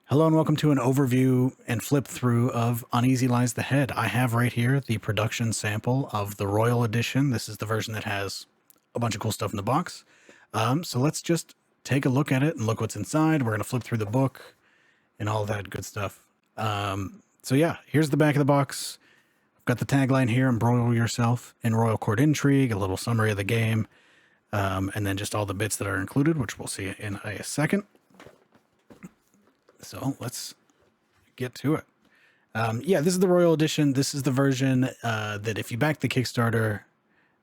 Hello and welcome to an overview and flip through of Uneasy Lies the Head. I have right here the production sample of the Royal Edition. This is the version that has a bunch of cool stuff in the box. So let's just take a look at it and look what's inside. We're going to flip through the book and all that good stuff. So yeah, here's the back of the box. I've got the tagline here, embroil yourself in royal court intrigue, a little summary of the game, and then just all the bits that are included, which we'll see in a second. So let's get to it. Yeah, this is the Royal Edition. This is the version that if you back the Kickstarter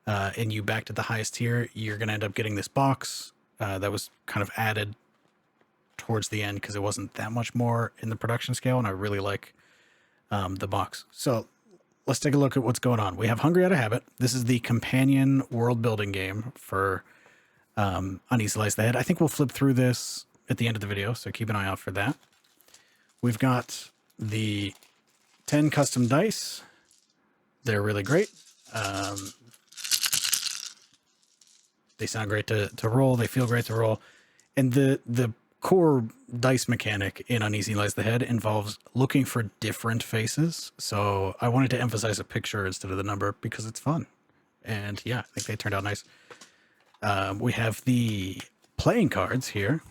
and you backed at the highest tier, you're going to end up getting this box that was kind of added towards the end because it wasn't that much more in the production scale, and I really like the box. So let's take a look at what's going on. We have Hungry Out of Habit. This is the companion world building game for Uneasy Lies the Head. I think we'll flip through this at the end of the video, so keep an eye out for that. We've got the 10 custom dice. They're really great. They sound great to roll. They feel great to roll. And the core dice mechanic in Uneasy Lies the Head involves looking for different faces. So I wanted to emphasize a picture instead of the number because it's fun. And yeah, I think they turned out nice. We have the playing cards here.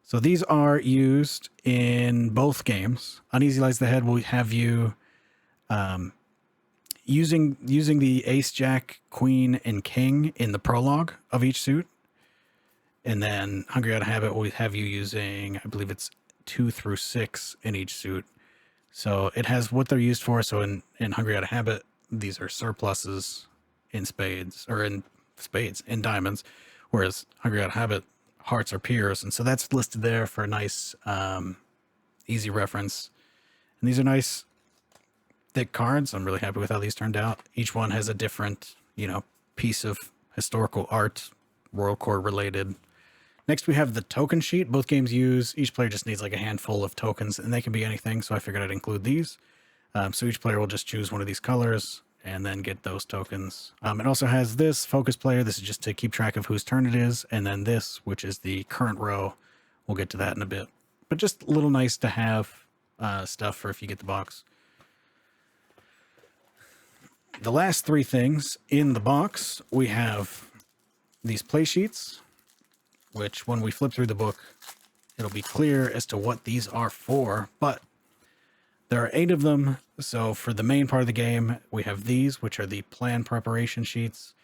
So these are used in both games. Uneasy Lies the Head will have you using the Ace, Jack, Queen, and King in the prologue of each suit. And then Hungry Out of Habit will have you using, I believe it's 2 through 6 in each suit. So it has what they're used for. So in Hungry Out of Habit, these are surpluses in spades, in diamonds. Whereas Hungry Out of Habit, hearts are peers, and so that's listed there for a nice easy reference. And these are nice thick cards. I'm really happy with how these turned out. Each one has a different piece of historical art, royal court related. Next we have the token sheet. Both games use, each player just needs like a handful of tokens, and they can be anything, so I figured I'd include these. So each player will just choose one of these colors and then get those tokens. It also has this focus player. This is just to keep track of whose turn it is. And then this, which is the current row. We'll get to that in a bit. But just a little nice to have stuff for if you get the box. The last three things in the box, we have these play sheets, which when we flip through the book, it'll be clear as to what these are for. But there are 8 of them. So for the main part of the game, we have these, which are the plan preparation sheets.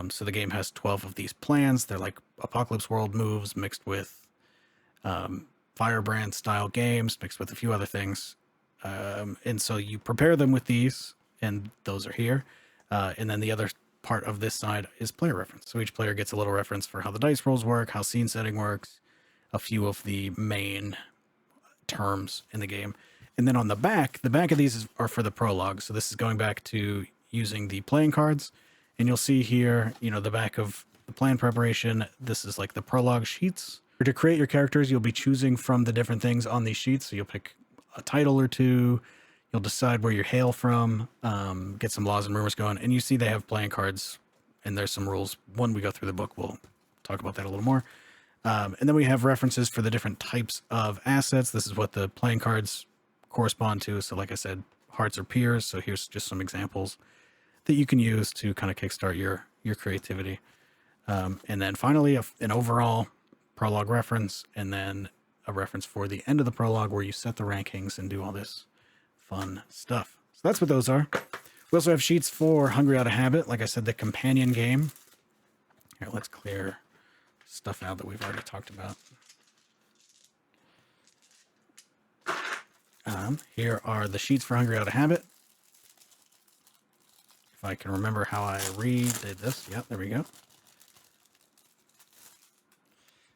So the game has 12 of these plans. They're like Apocalypse World moves mixed with Firebrand style games, mixed with a few other things. And so you prepare them with these, and those are here. And then the other part of this side is player reference. So each player gets a little reference for how the dice rolls work, how scene setting works, a few of the main terms in the game. And then on the back of these are for the prologue. So this is going back to using the playing cards. And you'll see here, the back of the plan preparation. This is like the prologue sheets. To create your characters, you'll be choosing from the different things on these sheets. So you'll pick a title or two. You'll decide where you hail from, get some laws and rumors going. And you see they have playing cards, and there's some rules. When we go through the book, we'll talk about that a little more. And then we have references for the different types of assets. This is what the playing cards correspond to. So like I said, hearts are peers. So here's just some examples that you can use to kind of kickstart your creativity. And then finally, an overall prologue reference, and then a reference for the end of the prologue where you set the rankings and do all this fun stuff. So that's what those are. We also have sheets for Hungry Out of Habit. Like I said, the companion game. Here, let's clear stuff out that we've already talked about. Here are the sheets for Hungry Out of Habit. If I can remember how I redid this. Yep, there we go.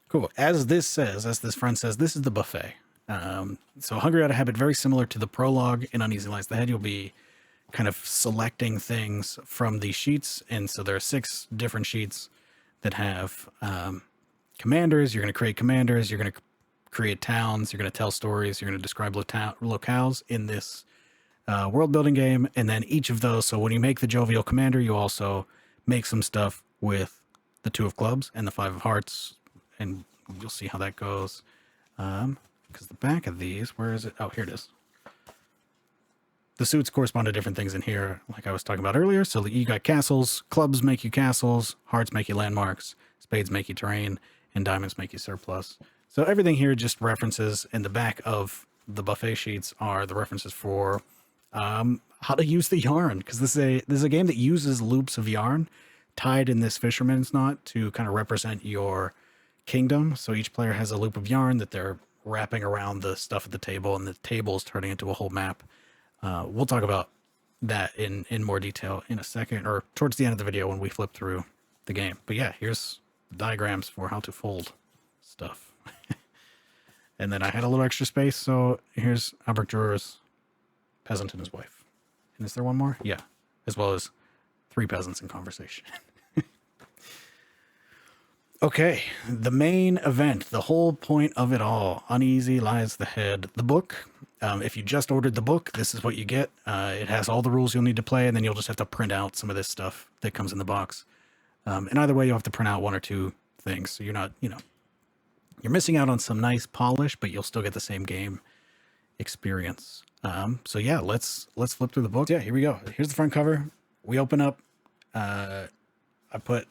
Cool. As this front says, this is the buffet. So Hungry Out of Habit, very similar to the prologue in Uneasy Lies the Head. You'll be kind of selecting things from these sheets. And so there are 6 different sheets that have commanders. You're going to create commanders. You're going to create towns. You're going to tell stories. You're going to describe locales in this world building game. And then each of those, so when you make the jovial commander, you also make some stuff with the 2 of clubs and the 5 of hearts, and you'll see how that goes. Because because the back of these, where is it? Oh, here it is. The suits correspond to different things in here, like I was talking about earlier. So you got castles, clubs make you castles, hearts make you landmarks, spades make you terrain, and diamonds make you surplus. So everything here just references in the back of the buffet sheets are the references for how to use the yarn, because this is a game that uses loops of yarn tied in this fisherman's knot to kind of represent your kingdom. So each player has a loop of yarn that they're wrapping around the stuff at the table, and the table is turning into a whole map. We'll talk about that in more detail in a second, or towards the end of the video when we flip through the game. But yeah, here's the diagrams for how to fold stuff. And then I had a little extra space, so here's Albert Durer's peasant and his wife. And is there one more? Yeah, as well as 3 peasants in conversation. Okay, the main event, the whole point of it all, Uneasy Lies the Head, the book. If you just ordered the book, this is what you get. It has all the rules you'll need to play, and then you'll just have to print out some of this stuff that comes in the box. And either way, you'll have to print out 1 or 2 things. So you're not, you're missing out on some nice polish, but you'll still get the same game experience. So yeah, let's flip through the book. Yeah, here we go. Here's the front cover. We open up. I put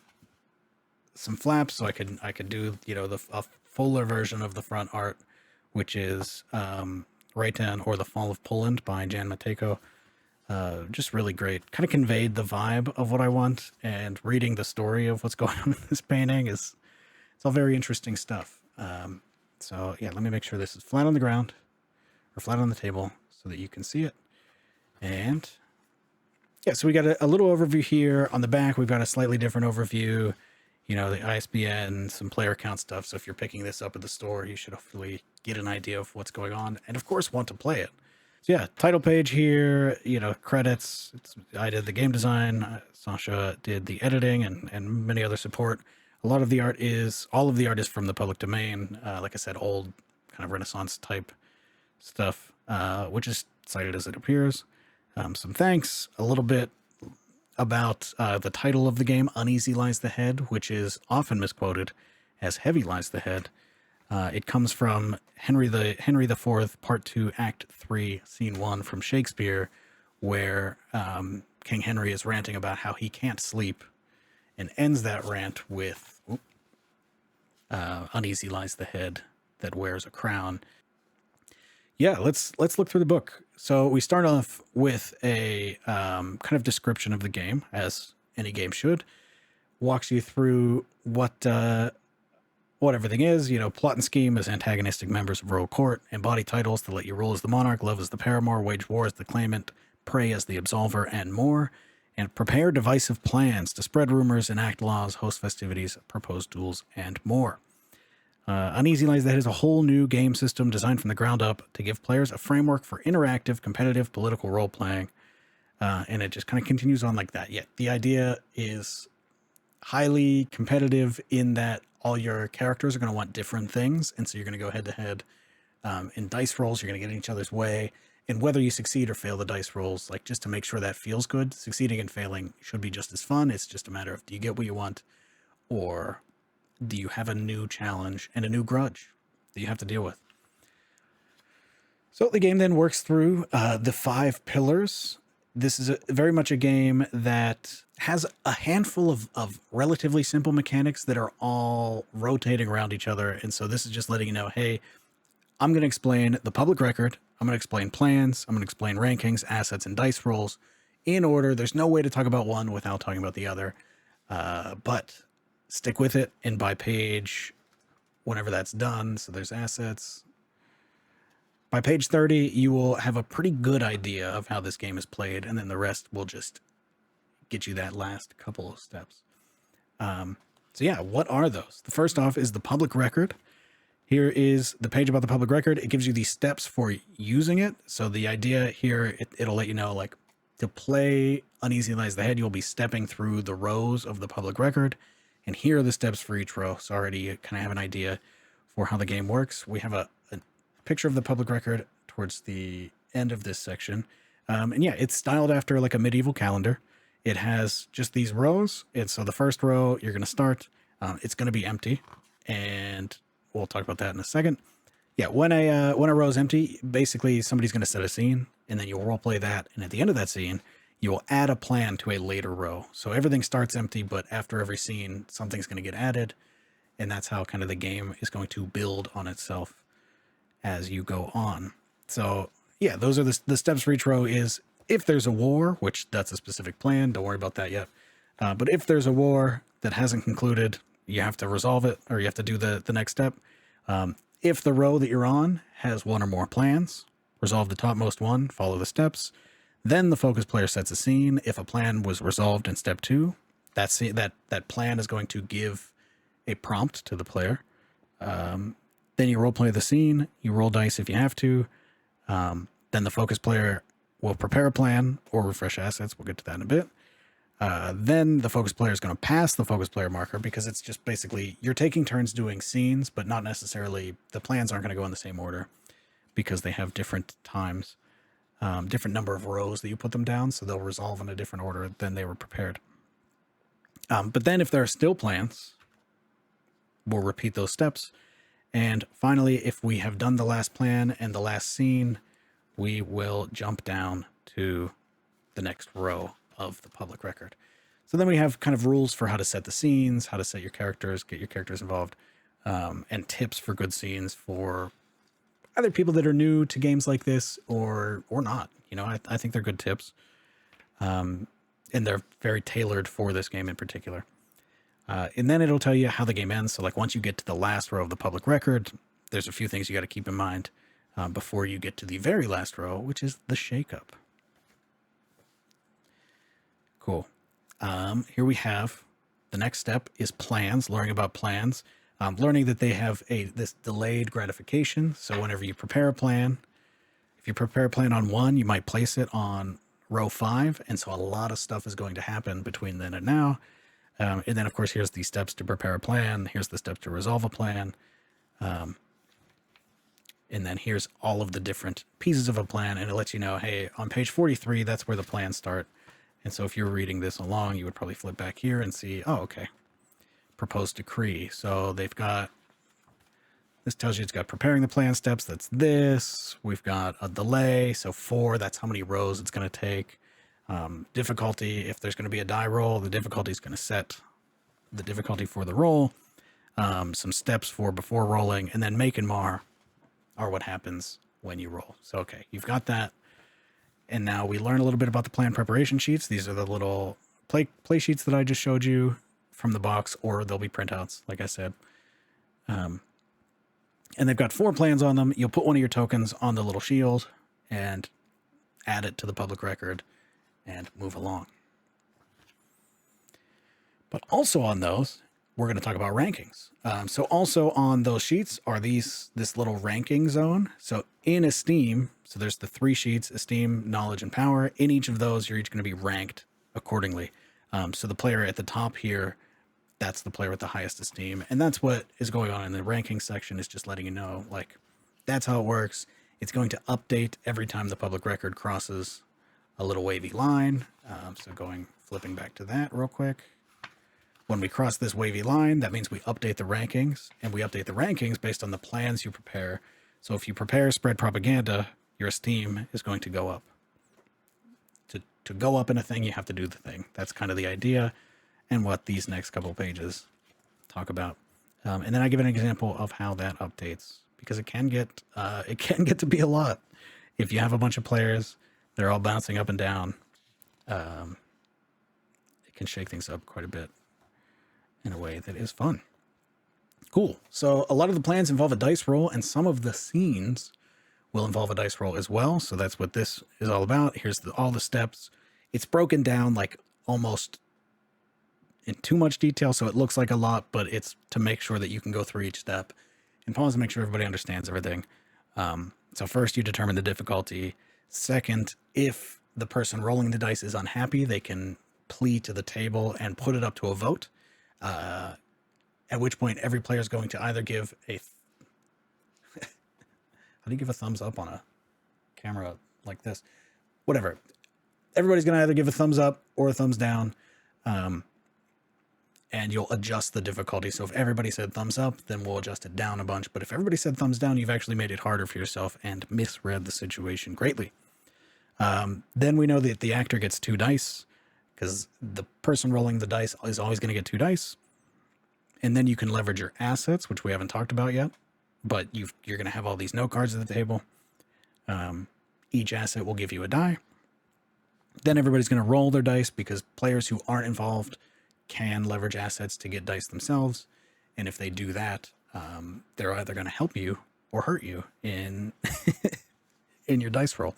some flaps so I could do a fuller version of the front art, which is Raytan or the Fall of Poland by Jan Matejko. Just really great. Kind of conveyed the vibe of what I want, and reading the story of what's going on in this painting it's all very interesting stuff. So yeah, let me make sure this is flat on the ground or flat on the table so that you can see it. And yeah, so we got a little overview here. On the back, we've got a slightly different overview. The ISBN, some player count stuff. So if you're picking this up at the store, you should hopefully get an idea of what's going on, and of course want to play it. So yeah, title page here, credits. I did the game design. Sasha did the editing and many other support. All of the art is from the public domain. Like I said, old kind of Renaissance type stuff, which is cited as it appears. Some thanks, a little bit about the title of the game, Uneasy Lies the Head, which is often misquoted as Heavy Lies the Head. It comes from Henry IV, Part 2, Act 3, Scene 1 from Shakespeare, where King Henry is ranting about how he can't sleep, and ends that rant with Uneasy lies the head that wears a crown. Yeah, let's look through the book. So we start off with a kind of description of the game, as any game should. Walks you through what everything is, plot and scheme as antagonistic members of royal court, embody titles to let you rule as the monarch, love as the paramour, wage war as the claimant, pray as the absolver, and more, and prepare divisive plans to spread rumors, enact laws, host festivities, propose duels, and more. Uneasy Lies the Head is a whole new game system designed from the ground up to give players a framework for interactive, competitive, political role-playing, and it just kind of continues on like that. Yet the idea is highly competitive in that all your characters are going to want different things, and so you're going to go head-to-head in dice rolls. You're going to get in each other's way, and whether you succeed or fail the dice rolls, like just to make sure that feels good, succeeding and failing should be just as fun. It's just a matter of, do you get what you want, or do you have a new challenge and a new grudge that you have to deal with? So the game then works through the 5 pillars. This is very much a game that has a handful of relatively simple mechanics that are all rotating around each other. And so this is just letting you know, hey, I'm going to explain the public record. I'm going to explain plans. I'm going to explain rankings, assets, and dice rolls in order. There's no way to talk about one without talking about the other. But stick with it, and by page, whenever that's done, so there's assets. By page 30, you will have a pretty good idea of how this game is played, and then the rest will just get you that last couple of steps. So yeah, what are those? The first off is the public record. Here is the page about the public record. It gives you the steps for using it. So the idea here, it'll let you know, like, to play Uneasy Lies the Head, you'll be stepping through the rows of the public record. And here are the steps for each row. So already you kind of have an idea for how the game works. We have a picture of the public record towards the end of this section. And yeah, it's styled after like a medieval calendar. It has just these rows. And so the first row you're going to start, it's going to be empty. And we'll talk about that in a second. Yeah, when a row is empty, basically somebody's going to set a scene, and then you'll role play that, and at the end of that scene, you will add a plan to a later row. So everything starts empty, but after every scene, something's going to get added, and that's how kind of the game is going to build on itself as you go on. So yeah, those are the steps for each row. Is if there's a war, which that's a specific plan, don't worry about that yet. But if there's a war that hasn't concluded, you have to resolve it, or you have to do the next step. If the row that you're on has one or more plans, resolve the topmost one, follow the steps. Then the focus player sets a scene. If a plan was resolved in step 2, that plan is going to give a prompt to the player. Then you role play the scene. You roll dice if you have to. Then the focus player will prepare a plan or refresh assets. We'll get to that in a bit. Then the focus player is going to pass the focus player marker, because it's just basically you're taking turns doing scenes, but not necessarily the plans aren't going to go in the same order because they have different times, different number of rows that you put them down. So they'll resolve in a different order than they were prepared. But then if there are still plans, we'll repeat those steps. And finally, if we have done the last plan and the last scene, we will jump down to the next row of the public record. So then we have kind of rules for how to set the scenes, how to set your characters, get your characters involved, and tips for good scenes for either people that are new to games like this or not. You know, I think they're good tips. And they're very tailored for this game in particular. And then it'll tell you how the game ends. So like once you get to the last row of the public record, there's a few things you got to keep in mind before you get to the very last row, which is the shakeup. Cool. Here we have the next step is plans, learning about plans, learning that they have this delayed gratification. So whenever you prepare a plan, if you prepare a plan on 1, you might place it on row 5. And so a lot of stuff is going to happen between then and now. And then, of course, here's the steps to prepare a plan. Here's the steps to resolve a plan. And then here's all of the different pieces of a plan. And it lets you know, hey, on page 43, that's where the plans start. And so if you're reading this along, you would probably flip back here and see, oh, okay, proposed decree. So they've got, this tells you it's got preparing the plan steps. That's this. We've got a delay. So 4, that's how many rows it's going to take. Difficulty, if there's going to be a die roll, the difficulty is going to set the difficulty for the roll. Some steps for before rolling, and then make and mar are what happens when you roll. So, okay, you've got that. And now we learn a little bit about the plan preparation sheets. These are the little play sheets that I just showed you from the box, or they'll be printouts, like I said. And they've got 4 plans on them. You'll put one of your tokens on the little shield and add it to the public record and move along. But also on those, we're going to talk about rankings. So also on those sheets are this little ranking zone. So in Esteem, so there's the 3 sheets, Esteem, Knowledge, and Power. In each of those, you're each going to be ranked accordingly. So the player at the top here, that's the player with the highest Esteem. And that's what is going on in the ranking section, is just letting you know, like, that's how it works. It's going to update every time the public record crosses a little wavy line. So flipping back to that real quick. When we cross this wavy line, that means we update the rankings, and we update the rankings based on the plans you prepare. So if you prepare spread propaganda, your Esteem is going to go up. To go up in a thing, you have to do the thing. That's kind of the idea, and what these next couple pages talk about. And then I give an example of how that updates, because it can get to be a lot. If you have a bunch of players, they're all bouncing up and down. It can shake things up quite a bit in a way that is fun. Cool. So a lot of the plans involve a dice roll, and some of the scenes will involve a dice roll as well. So that's what this is all about. Here's all the steps. It's broken down like almost in too much detail, so it looks like a lot, but it's to make sure that you can go through each step and pause and make sure everybody understands everything. So first, you determine the difficulty. Second, if the person rolling the dice is unhappy, they can plea to the table and put it up to a vote. At which point every player is going to either give how do you give a thumbs up on a camera like this? Whatever. Everybody's going to either give a thumbs up or a thumbs down. and you'll adjust the difficulty. So if everybody said thumbs up, then we'll adjust it down a bunch. But if everybody said thumbs down, you've actually made it harder for yourself and misread the situation greatly. Then we know that the actor gets 2 dice, because the person rolling the dice is always going to get 2 dice. And then you can leverage your assets, which we haven't talked about yet. But you're going to have all these note cards at the table. Each asset will give you a die. Then everybody's going to roll their dice, because players who aren't involved can leverage assets to get dice themselves. And if they do that, they're either going to help you or hurt you in in your dice roll.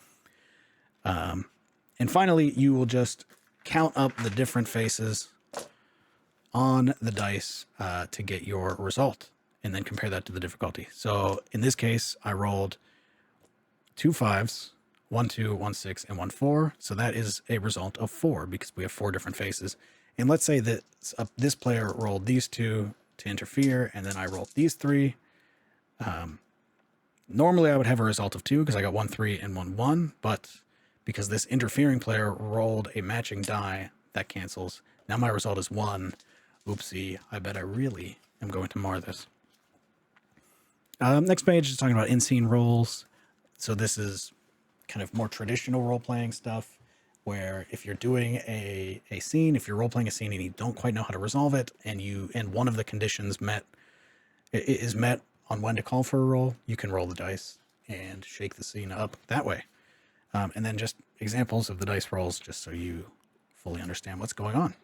And finally, you will just count up the different faces on the dice to get your result, and then compare that to the difficulty. So in this case, I rolled 2 5s, 1 2, 1 6, and 1 4. So that is a result of 4, because we have 4 different faces. And let's say that this player rolled these 2 to interfere, and then I rolled these 3. Normally I would have a result of 2, because I got 1 3 and 1 1, but because this interfering player rolled a matching die, that cancels. Now my result is 1. Oopsie, I bet I really am going to mar this. Next page is talking about in-scene roles. So this is kind of more traditional role-playing stuff, where if you're doing a scene, if you're role-playing a scene and you don't quite know how to resolve it, and one of the conditions is met on when to call for a roll, you can roll the dice and shake the scene up that way. And then just examples of the dice rolls, just so you fully understand what's going on.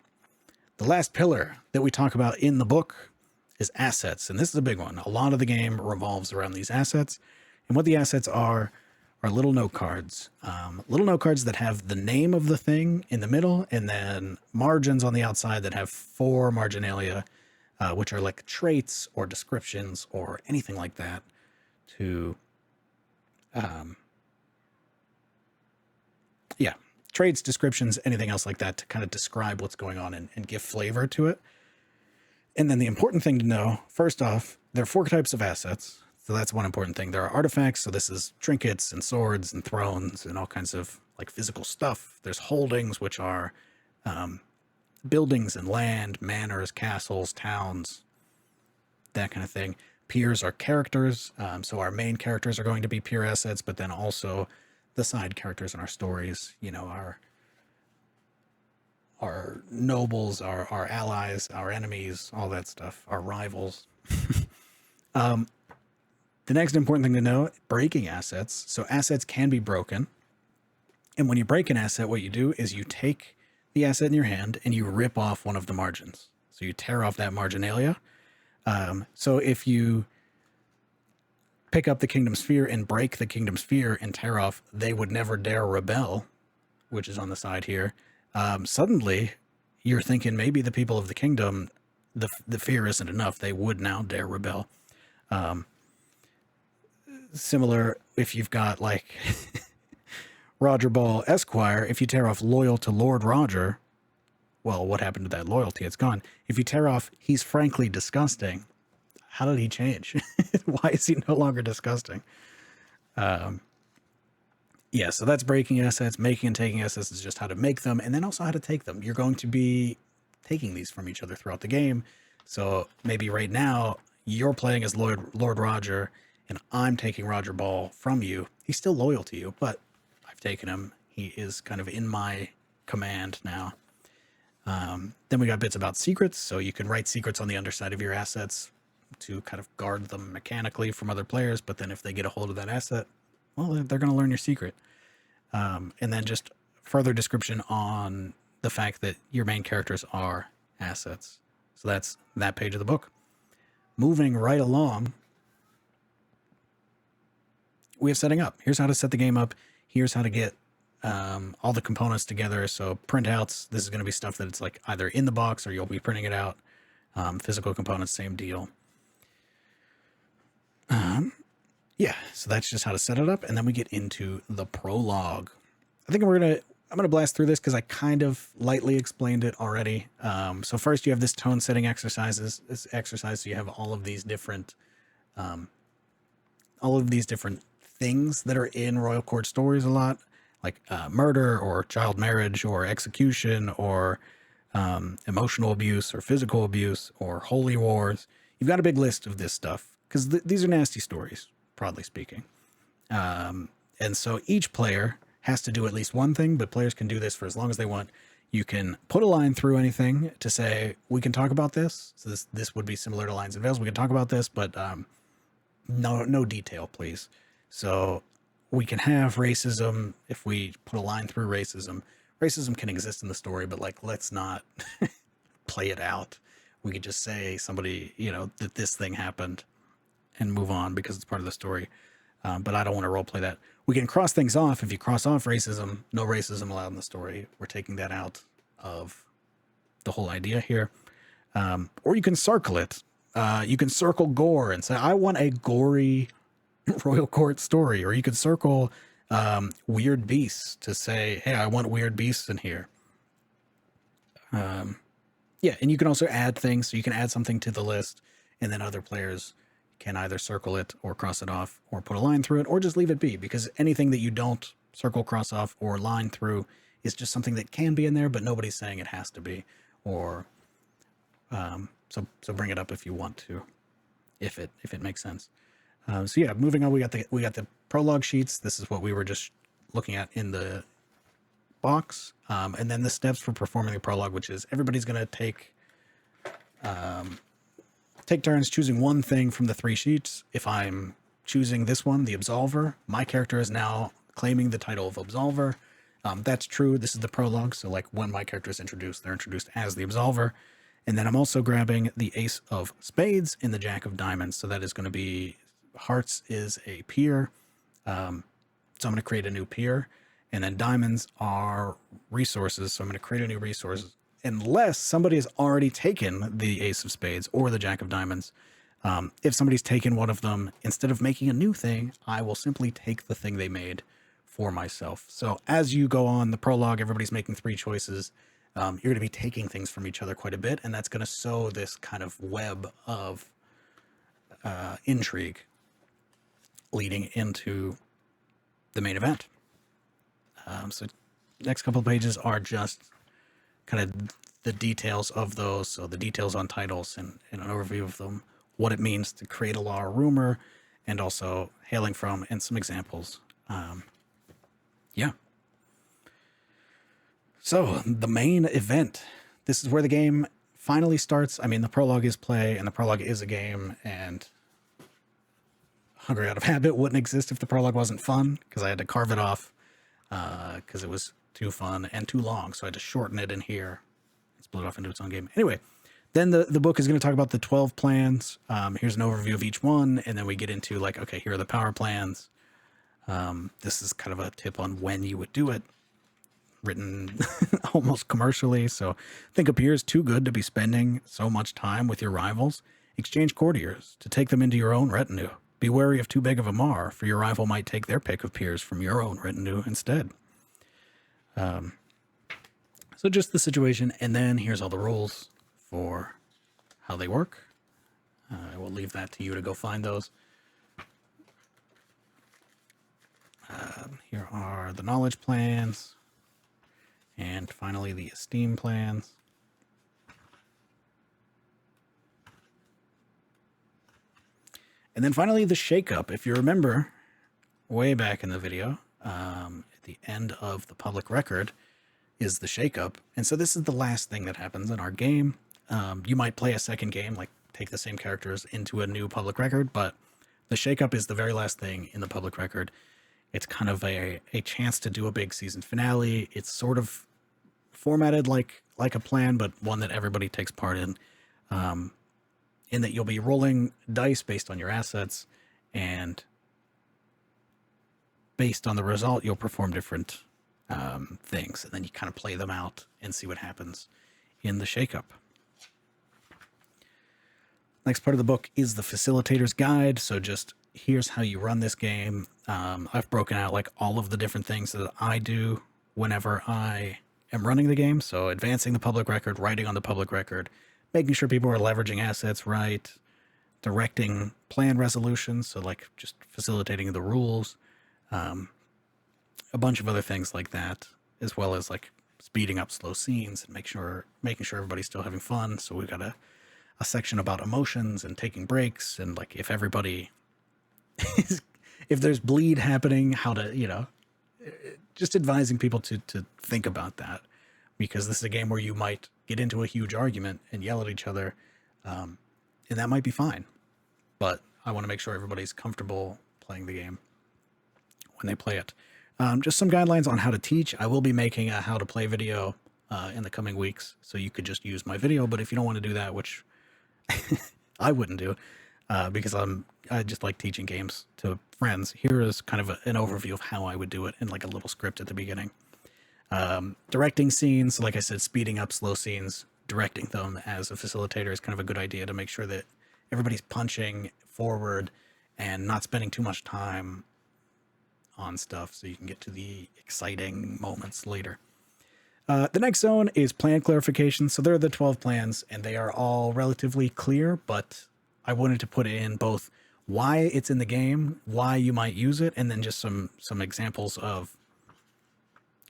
The last pillar that we talk about in the book is assets, and this is a big one. A lot of the game revolves around these assets, and what the assets are little note cards. Little note cards that have the name of the thing in the middle, and then margins on the outside that have 4 marginalia, which are like traits or descriptions or anything like that to... traits, descriptions, anything else like that to kind of describe what's going on and give flavor to it. And then the important thing to know, first off, there are 4 types of assets. So that's one important thing. There are artifacts. So this is trinkets and swords and thrones and all kinds of like physical stuff. There's holdings, which are buildings and land, manors, castles, towns, that kind of thing. Peers are characters. So our main characters are going to be peer assets, but then also the side characters in our stories, you know, our nobles, our allies, our enemies, all that stuff, our rivals. The next important thing to know, breaking assets. So assets can be broken. And when you break an asset, what you do is you take the asset in your hand and you rip off one of the margins. So you tear off that marginalia. So if you pick up the kingdom sphere and break the kingdom sphere and tear off, they would never dare rebel, which is on the side here. Suddenly you're thinking maybe the people of the kingdom, the fear isn't enough. They would now dare rebel. Similar, if you've got like Roger Ball Esquire, if you tear off loyal to Lord Roger, well, what happened to that loyalty? It's gone. If you tear off, he's frankly disgusting. How did he change? Why is he no longer disgusting? Yeah, so that's breaking assets. Making and taking assets is just how to make them, and then also how to take them. You're going to be taking these from each other throughout the game. So maybe right now you're playing as Lord Roger, and I'm taking Roger Ball from you. He's still loyal to you, but I've taken him. He is kind of in my command now. Then we got bits about secrets. So you can write secrets on the underside of your assets to kind of guard them mechanically from other players. But then if they get a hold of that asset, well, they're going to learn your secret. And then just further description on the fact that your main characters are assets. So that's that page of the book. Moving right along, we have setting up. Here's how to set the game up. Here's how to get all the components together. So printouts, this is going to be stuff that it's like either in the box or you'll be printing it out. Physical components, same deal. Yeah, so that's just how to set it up. And then we get into the prologue. I think I'm going to blast through this because I kind of lightly explained it already. So first you have this tone setting exercises. This exercise, so you have all of these different things that are in royal court stories a lot, like murder or child marriage or execution or emotional abuse or physical abuse or holy wars. You've got a big list of this stuff because these are nasty stories, broadly speaking. And so each player has to do at least one thing, but players can do this for as long as they want. You can put a line through anything to say, we can talk about this. So this would be similar to Lines and Veils. We can talk about this, but no detail, please. So we can have racism if we put a line through racism. Racism can exist in the story, but like, let's not play it out. We could just say somebody, that this thing happened and move on because it's part of the story. But I don't want to roleplay that. We can cross things off. If you cross off racism, no racism allowed in the story. We're taking that out of the whole idea here. Or you can circle it. You can circle gore and say, I want a gory royal court story. Or you could circle weird beasts to say, hey, I want weird beasts in here. Yeah, and you can also add things. So you can add something to the list, and then other players can either circle it or cross it off or put a line through it or just leave it be, because anything that you don't circle, cross off, or line through is just something that can be in there, but nobody's saying it has to be. Or so bring it up if you want to, if it makes sense. So yeah, moving on, we got the prologue sheets. This is what we were just looking at in the box, and then the steps for performing the prologue, which is everybody's going to take turns choosing one thing from the 3 sheets. If I'm choosing this one, the Absolver, my character is now claiming the title of Absolver. That's true. This is the prologue. So like when my character is introduced, they're introduced as the Absolver. And then I'm also grabbing the Ace of Spades and the Jack of Diamonds. So that is going to be, Hearts is a peer. So I'm going to create a new peer. And then diamonds are resources. So I'm going to create a new resource, unless somebody has already taken the Ace of Spades or the Jack of Diamonds. If somebody's taken one of them, instead of making a new thing, I will simply take the thing they made for myself. So as you go on the prologue, everybody's making 3 choices. You're going to be taking things from each other quite a bit, and that's going to sow this kind of web of intrigue leading into the main event. So next couple of pages are just kind of the details of those. So the details on titles and an overview of them, what it means to create a law or rumor, and also hailing from, and some examples. Yeah. So the main event, this is where the game finally starts. I mean, the prologue is play, and the prologue is a game, and Hungry Out of Habit wouldn't exist if the prologue wasn't fun, because I had to carve it off because it was too fun and too long. So I had to shorten it in here and split it off into its own game. Anyway, then the book is going to talk about the 12 plans. Here's an overview of each one. And then we get into like, okay, here are the power plans. This is kind of a tip on when you would do it, written almost commercially. So think a peer is too good to be spending so much time with your rivals. Exchange courtiers to take them into your own retinue. Be wary of too big of a mar, for your rival might take their pick of peers from your own retinue instead. So just the situation, and then here's all the rules for how they work. I will leave that to you to go find those. Here are the knowledge plans, and finally the esteem plans. And then finally the shakeup. If you remember way back in the video, at the end of the public record is the shakeup. And so this is the last thing that happens in our game. You might play a second game, like take the same characters into a new public record, but the shakeup is the very last thing in the public record. It's kind of a chance to do a big season finale. It's sort of formatted like a plan, but one that everybody takes part in that you'll be rolling dice based on your assets, and based on the result, you'll perform different things, and then you kind of play them out and see what happens in the shakeup. Next part of the book is the facilitator's guide. So just here's how you run this game. I've broken out like all of the different things that I do whenever I am running the game. So advancing the public record, writing on the public record, making sure people are leveraging assets right, directing plan resolutions, so like just facilitating the rules, a bunch of other things like that, as well as like speeding up slow scenes and making sure everybody's still having fun. So we've got a section about emotions and taking breaks, and like if everybody if there's bleed happening, how to, just advising people to think about that, because this is a game where you might get into a huge argument and yell at each other, and that might be fine, but I want to make sure everybody's comfortable playing the game when they play it. Just some guidelines on how to teach. I will be making a how to play video in the coming weeks, so you could just use my video, but if you don't want to do that, which I wouldn't do, because I just like teaching games to friends, here is kind of an overview of how I would do it in like a little script at the beginning. Directing scenes, like I said, speeding up slow scenes, directing them as a facilitator is kind of a good idea to make sure that everybody's punching forward and not spending too much time on stuff so you can get to the exciting moments later. The next zone is plan clarification. So there are the 12 plans, and they are all relatively clear, but I wanted to put in both why it's in the game, why you might use it, and then just some examples of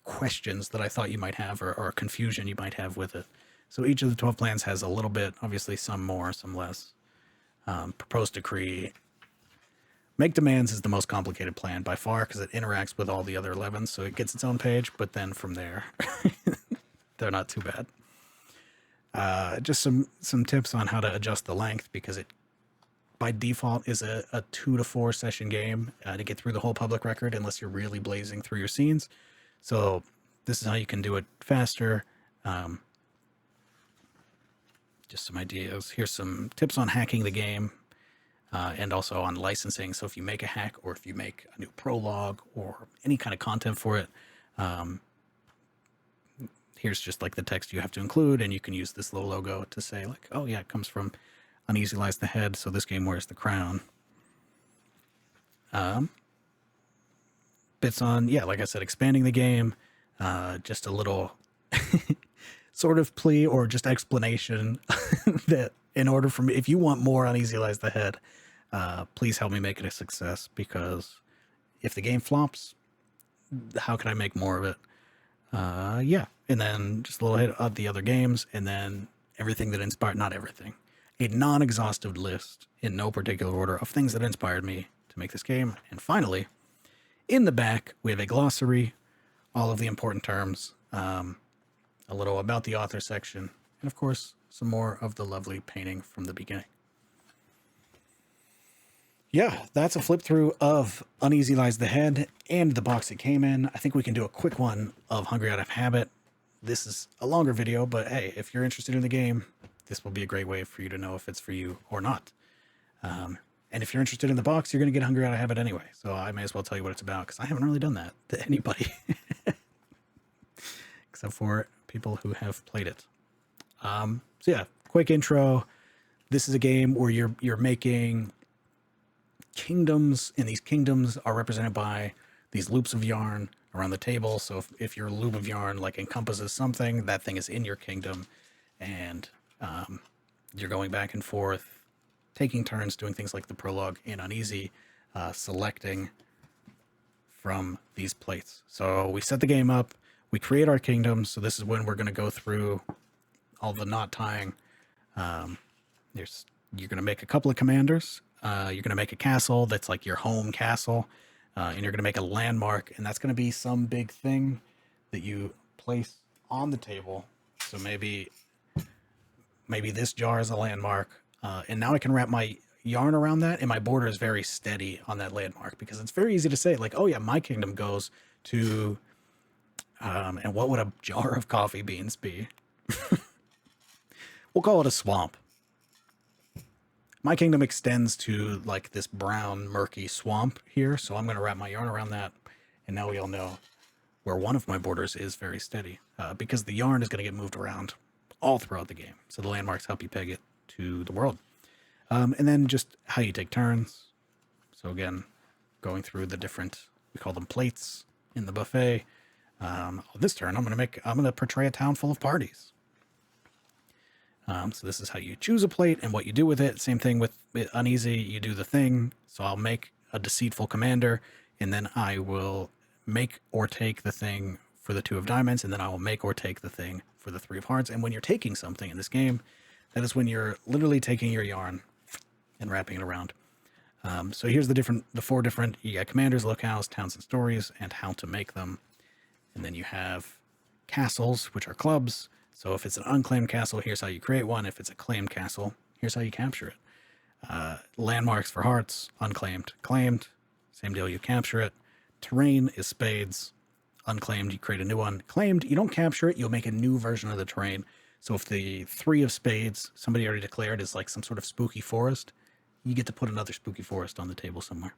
questions that I thought you might have, or confusion you might have with it. So each of the 12 plans has a little bit, obviously some more, some less. Propose decree. Make demands is the most complicated plan by far because it interacts with all the other 11, so it gets its own page, but then from there, they're not too bad. Just some tips on how to adjust the length, because it by default is a 2 to 4 session game to get through the whole public record unless you're really blazing through your scenes. So this is how you can do it faster. Just some ideas. Here's some tips on hacking the game. And also on licensing. So if you make a hack, or if you make a new prologue or any kind of content for it, here's just like the text you have to include, and you can use this little logo to say like, oh yeah, it comes from Uneasy Lies the Head, so this game wears the crown. Bits on, yeah, like I said, expanding the game, just a little sort of plea or just explanation that in order for me, if you want more Uneasy Lies the Head, please help me make it a success, because if the game flops, how can I make more of it? Yeah. And then just a little hit of the other games, and then everything that inspired, not everything, a non-exhaustive list in no particular order of things that inspired me to make this game. And finally, in the back, we have a glossary, all of the important terms, a little about the author section, and of course, some more of the lovely painting from the beginning. Yeah, that's a flip through of Uneasy Lies the Head and the box it came in. I think we can do a quick one of Hungry Out of Habit. This is a longer video, but hey, if you're interested in the game, this will be a great way for you to know if it's for you or not. And if you're interested in the box, you're going to get Hungry Out of Habit anyway. So I may as well tell you what it's about, because I haven't really done that to anybody. Except for people who have played it. So yeah, quick intro. This is a game where you're making kingdoms, and these kingdoms are represented by these loops of yarn around the table. So if your loop of yarn like encompasses something, that thing is in your kingdom, and you're going back and forth, taking turns doing things like the prologue in Uneasy, selecting from these plates. So we set the game up, we create our kingdoms. So this is when we're going to go through all the knot tying. You're going to make a couple of commanders. You're going to make a castle that's like your home castle, and you're going to make a landmark, and that's going to be some big thing that you place on the table. So maybe this jar is a landmark, and now I can wrap my yarn around that, and my border is very steady on that landmark, because it's very easy to say like, oh yeah, my kingdom goes to, and what would a jar of coffee beans be? We'll call it a swamp. My kingdom extends to like this brown, murky swamp here, so I'm going to wrap my yarn around that, and now we all know where one of my borders is very steady, because the yarn is going to get moved around all throughout the game. So the landmarks help you peg it to the world. And then just how you take turns. So again, going through the different, we call them plates in the buffet. This turn, I'm going to portray a town full of parties. So this is how you choose a plate and what you do with it. Same thing with Uneasy, you do the thing. So I'll make a deceitful commander, and then I will make or take the thing for the 2 of diamonds, and then I will make or take the thing for the 3 of hearts. And when you're taking something in this game, that is when you're literally taking your yarn and wrapping it around. So here's the 4 different, you got commanders, locales, towns, and stories, and how to make them. And then you have castles, which are clubs. So if it's an unclaimed castle, here's how you create one. If it's a claimed castle, here's how you capture it. Landmarks for hearts, unclaimed, claimed, same deal, you capture it. Terrain is spades, unclaimed, you create a new one. Claimed, you don't capture it, you'll make a new version of the terrain. So if the 3 of spades, somebody already declared, is like some sort of spooky forest, you get to put another spooky forest on the table somewhere.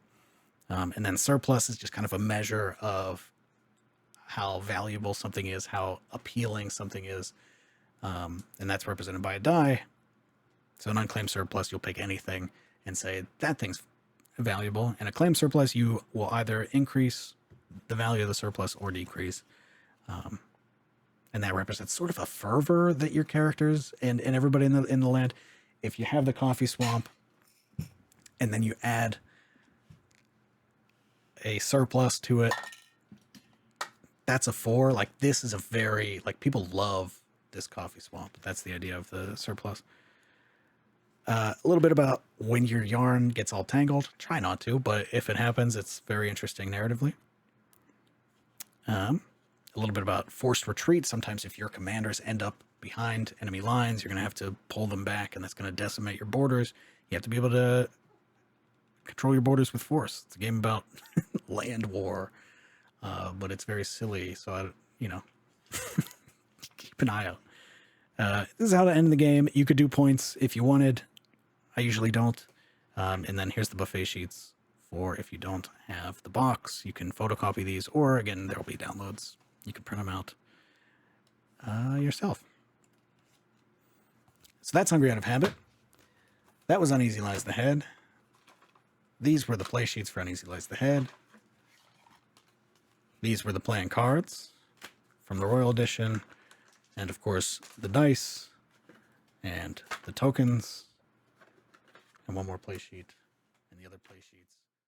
And then surplus is just kind of a measure of how valuable something is, how appealing something is. And that's represented by a die. So an unclaimed surplus, you'll pick anything and say, that thing's valuable. And a claimed surplus, you will either increase the value of the surplus or decrease. And that represents sort of a fervor that your characters and everybody in the land, if you have the coffee swamp, and then you add a surplus to it, that's a 4. Like, this is a very, like, people love this coffee swamp. That's the idea of the surplus. A little bit about when your yarn gets all tangled. Try not to, but if it happens, it's very interesting narratively. A little bit about forced retreat. Sometimes if your commanders end up behind enemy lines, you're going to have to pull them back, and that's going to decimate your borders. You have to be able to control your borders with force. It's a game about land war, but it's very silly. So, keep an eye out. This is how to end the game. You could do points if you wanted. I usually don't. And then here's the buffet sheets for if you don't have the box. You can photocopy these, or again, there will be downloads. You can print them out yourself. So that's Hungry Out of Habit. That was Uneasy Lies the Head. These were the play sheets for Uneasy Lies the Head. These were the playing cards from the Royal Edition. And of course, the dice and the tokens. And one more play sheet and the other play sheets.